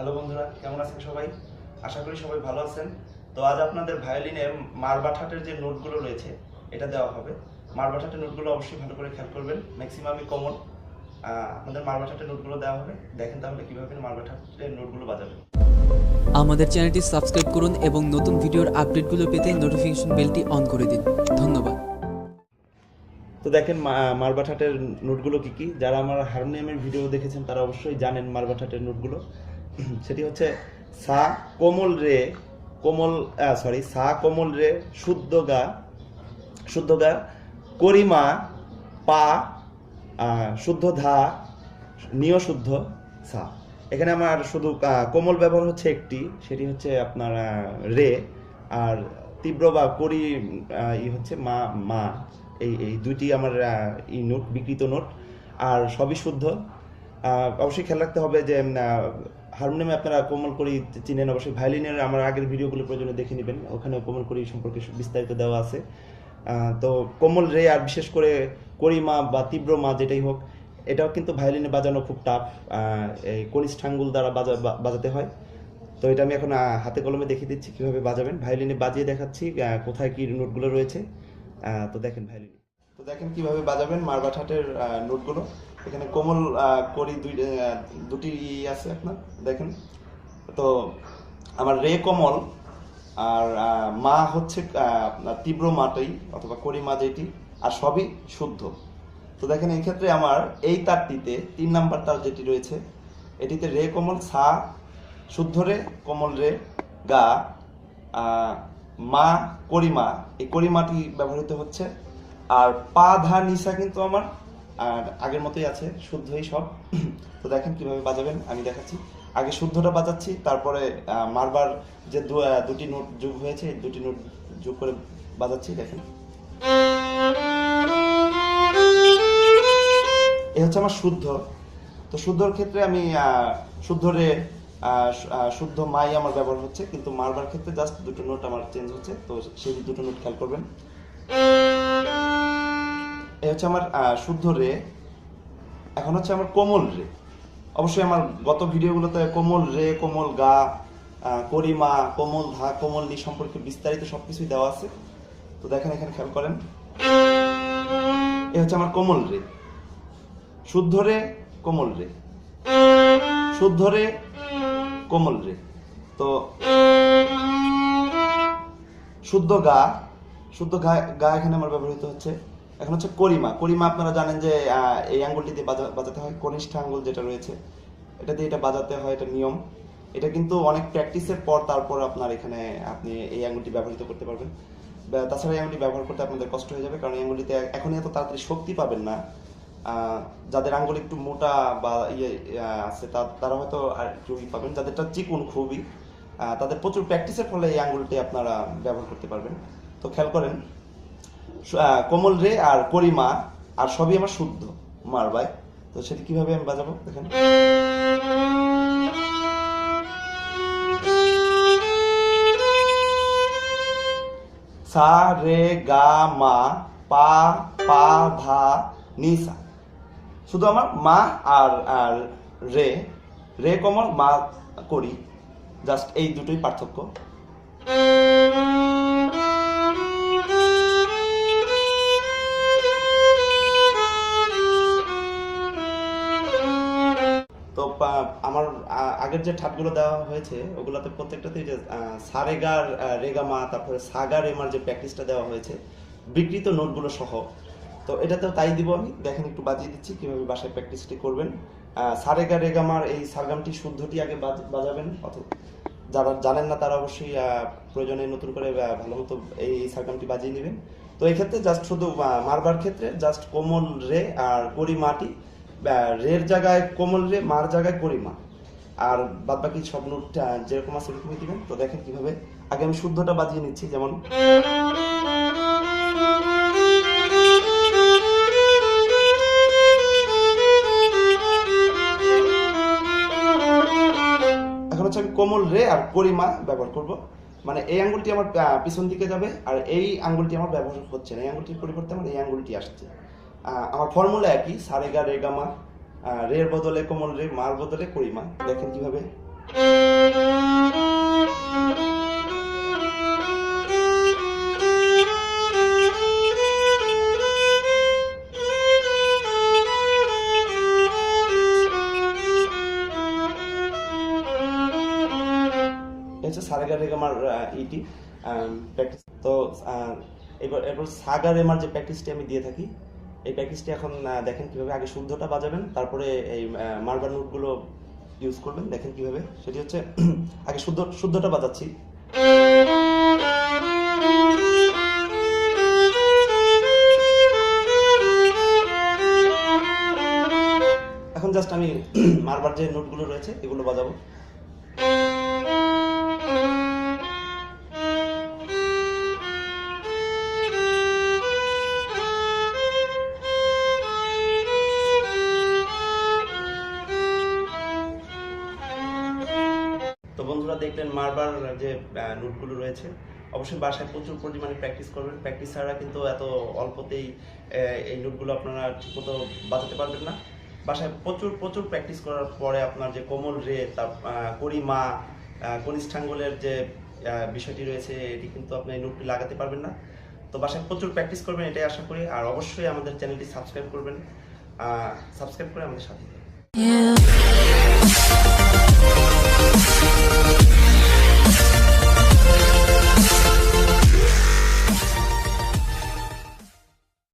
Hello বন্ধুরা, কেমন আছেন সবাই? আশা করি সবাই ভালো আছেন। তো আজ আপনাদের ভায়োলিনের মারবা ঠাটের যে নোটগুলো রয়েছে এটা দেওয়া হবে। মারবা ঠাটের নোটগুলো অবশ্যই ভালো করে খেয়াল করবেন, ম্যাক্সিমামই কমন। আপনাদের মারবা ঠাটের নোটগুলো দেওয়া হবে, দেখেন তাহলে কীভাবে মারবা ঠাটের নোটগুলো বাজাবেন। আমাদের চ্যানেলটি সাবস্ক্রাইব করুন এবং নতুন ভিডিওর আপডেটগুলো পেতে নোটিফিকেশন বেলটি অন করে দিন। ধন্যবাদ। তো দেখেন মারবা ঠাটের নোটগুলো কী কী। যারা আমার হারমোনিয়ামের ভিডিও দেখেছেন তারা অবশ্যই জানেন মারবা ঠাটের নোটগুলো। সেটি হচ্ছে সা কোমল রে সা কোমল রে শুদ্ধ গা করিমা পা শুদ্ধ ধা নিয় শুদ্ধ সা। এখানে আমার শুধু কোমল ব্যবহার হচ্ছে একটি, সেটি হচ্ছে আপনার রে, আর তীব্র বা করি হচ্ছে মা মা। এই দুইটি আমার নোট, বিকৃত নোট, আর সবই শুদ্ধ। অবশ্যই খেয়াল রাখতে হবে যে হারমোনিয়ামে আপনারা কোমল করি চিনেন, অবশ্যই ভায়োলিনের আমার আগের ভিডিওগুলো প্রয়োজনে দেখে নেবেন, ওখানেও কোমল করি সম্পর্কে বিস্তারিত দেওয়া আছে। তো কোমল রে আর বিশেষ করে করিমা বা তীব্র মা যেটাই হোক, এটাও কিন্তু ভায়োলিনে বাজানো খুব টাফ। এই কনিষ্ঠ আঙ্গুল দ্বারা বাজাতে হয়। তো এটা আমি এখন হাতে কলমে দেখিয়ে দিচ্ছি কীভাবে বাজাবেন। ভায়োলিনে বাজিয়ে দেখাচ্ছি কোথায় কী নোটগুলো রয়েছে। তো দেখেন ভায়োলিনে, তো দেখেন কীভাবে বাজাবেন মারবা ঠাটের নোটগুলো। এখানে কোমল করি দুটি আছে আপনার, দেখেন। তো আমার রে কোমল আর মা হচ্ছে আপনার তীব্র মাটাই অথবা করি মা যেটি, আর সবই শুদ্ধ। তো দেখেন এই ক্ষেত্রে আমার এই তারটিতে 3 নাম্বার তার যেটি রয়েছে, এটিতে রে কোমল সা শুদ্ধ রে কোমল রে গা মা করিমা, এই করিমাটি ব্যবহৃত হচ্ছে। আর পা ধা নিসা কিন্তু আমার আর আগের মতোই আছে, শুদ্ধই সব। তো দেখেন কিভাবে বাজাবেন আমি দেখাচ্ছি। আগে শুদ্ধটা বাজাচ্ছি, তারপরে মারবার যে দুটি নোট যোগ হয়েছে এই দুটি নোট যোগ করে বাজাচ্ছি। দেখেন এ হচ্ছে আমার শুদ্ধ। তো শুদ্ধর ক্ষেত্রে আমি শুদ্ধ রে শুদ্ধ মাই আমার ব্যবহার হচ্ছে, কিন্তু মারবার ক্ষেত্রে জাস্ট দুটো নোট আমার চেঞ্জ হচ্ছে। তো সেই দুটো নোট খেয়াল করবেন। এ হচ্ছে আমার শুদ্ধ রে। এখন হচ্ছে আমার কোমল রে। অবশ্যই আমার গত ভিডিওগুলোতে কোমল রে, কোমল গা, করিমা, কোমল ধা, কোমল নি সম্পর্কে বিস্তারিত সবকিছুই দেওয়া আছে। তো দেখেন এখানে খেয়াল করেন, এ হচ্ছে আমার কোমল রে, শুদ্ধ রে, কোমল রে, শুদ্ধ রে, কোমল রে। তো শুদ্ধ গা এখানে আমার ব্যবহৃত হচ্ছে। এখন হচ্ছে করিমা। করিমা আপনারা জানেন যে এই আঙ্গুলটি দিয়ে বাজাতে হয়, কনিষ্ঠ আঙ্গুল যেটা রয়েছে এটা দিয়ে এটা বাজাতে হয়, এটা নিয়ম। এটা কিন্তু অনেক প্র্যাকটিসের পর তারপর আপনার এখানে আপনি এই আঙ্গুলটি ব্যবহৃত করতে পারবেন। তাছাড়া এই আঙ্গুলটি ব্যবহার করতে আপনাদের কষ্ট হয়ে যাবে, কারণ এই আঙ্গুলটিতে এখনই এত তাড়াতাড়ি শক্তি পাবেন না। যাদের আঙ্গুল একটু মোটা বা আছে তারা হয়তো আর একটু পাবেন, যাদেরটা চিকুন খুবই, তাদের প্রচুর প্র্যাকটিসের ফলে এই আঙ্গুলটি আপনারা ব্যবহার করতে পারবেন। তো খেয়াল করেন, কোমল রে আর করিমা আর সবই আমার শুদ্ধ মারবায়। তো সেটি কিভাবে আমি বাজাবো দেখেন। সা রে গা মা পা পা ধা নি সা। শুধু আমার মা আর রে কোমল মা করি, জাস্ট এই দুটোই পার্থক্য। তো আমার আগের যে ঠাটগুলো দেওয়া হয়েছে ওগুলোতে প্রত্যেকটাতেই যে সারেগার রেগামা, তারপরে সাগা রেমার যে প্র্যাকটিসটা দেওয়া হয়েছে বিকৃত নোটগুলো সহ, তো এটাতেও তাই দিব আমি। দেখেন একটু বাজিয়ে দিচ্ছি কিভাবে বাসায় প্র্যাকটিসটি করবেন। সারেগা রেগামার এই সারগামটি শুদ্ধটি আগে বাজাবেন, অথবা যারা জানেন না তারা অবশ্যই প্রয়োজনে নতুন করে ভালো মতো এই সারগামটি বাজিয়ে নেবেন। তো এই ক্ষেত্রে জাস্ট শুধু মারবার ক্ষেত্রে জাস্ট কোমল রে আর করিমাটি, রের জায়গায় কোমল রে, মার জায়গায় করিমা, আর বাদ বাকি সব নোট যেরকম আছে সেরকমই দিবেন। তো দেখেন কিভাবে আগে আমি শুদ্ধটা বাজিয়ে নিচ্ছি, যেমন এখন হচ্ছে আমি কোমল রে আর করিমা ব্যবহার করব। মানে এই আঙ্গুলটি আমার পিছন দিকে যাবে আর এই আঙ্গুলটি আমার ব্যবহার হচ্ছে না, এই আঙ্গুলটির পরিবর্তে আমার এই আঙ্গুলটি আসছে। আমার ফর্মুলা একই, সারেগা রেগামা, রের বদলে কোমল রে, মার বদলে করিমা। দেখেন কিভাবে হচ্ছে সারেগা রেগামার ইটি প্র্যাকটিস। তো এরপর সাগা রেমার যে প্র্যাকটিসটি আমি দিয়ে থাকি, এই প্র্যাকটিসটি এখন দেখেন কিভাবে আগে শুদ্ধটা বাজাবেন, তারপরে এই মারবার নোটগুলো ইউজ করবেন। দেখেন কিভাবে, সেটি হচ্ছে আগে শুদ্ধটা বাজাচ্ছি। এখন জাস্ট আমি মারবার যে নোটগুলো রয়েছে এগুলো বাজাবো। তো বন্ধুরা দেখলেন মারবার যে নোটগুলো রয়েছে। অবশ্যই বাসায় প্রচুর পরিমাণে প্র্যাকটিস করবেন। প্র্যাকটিস ছাড়া কিন্তু এত অল্পতেই এই নোটগুলো আপনারা ঠিকমতো বাজাতে পারবেন না। বাসায় প্রচুর প্রচুর প্র্যাকটিস করার পরে আপনার যে কোমল রে, তার করিমা, কনিষ্ঠাঙ্গলের যে বিষয়টি রয়েছে, এটি কিন্তু আপনি এই নোটটি লাগাতে পারবেন না। তো বাসায় প্রচুর প্র্যাকটিস করবেন, এটাই আশা করি। আর অবশ্যই আমাদের চ্যানেলটি সাবস্ক্রাইব করবেন, সাবস্ক্রাইব করে আমাদের সাথে থাকবেন।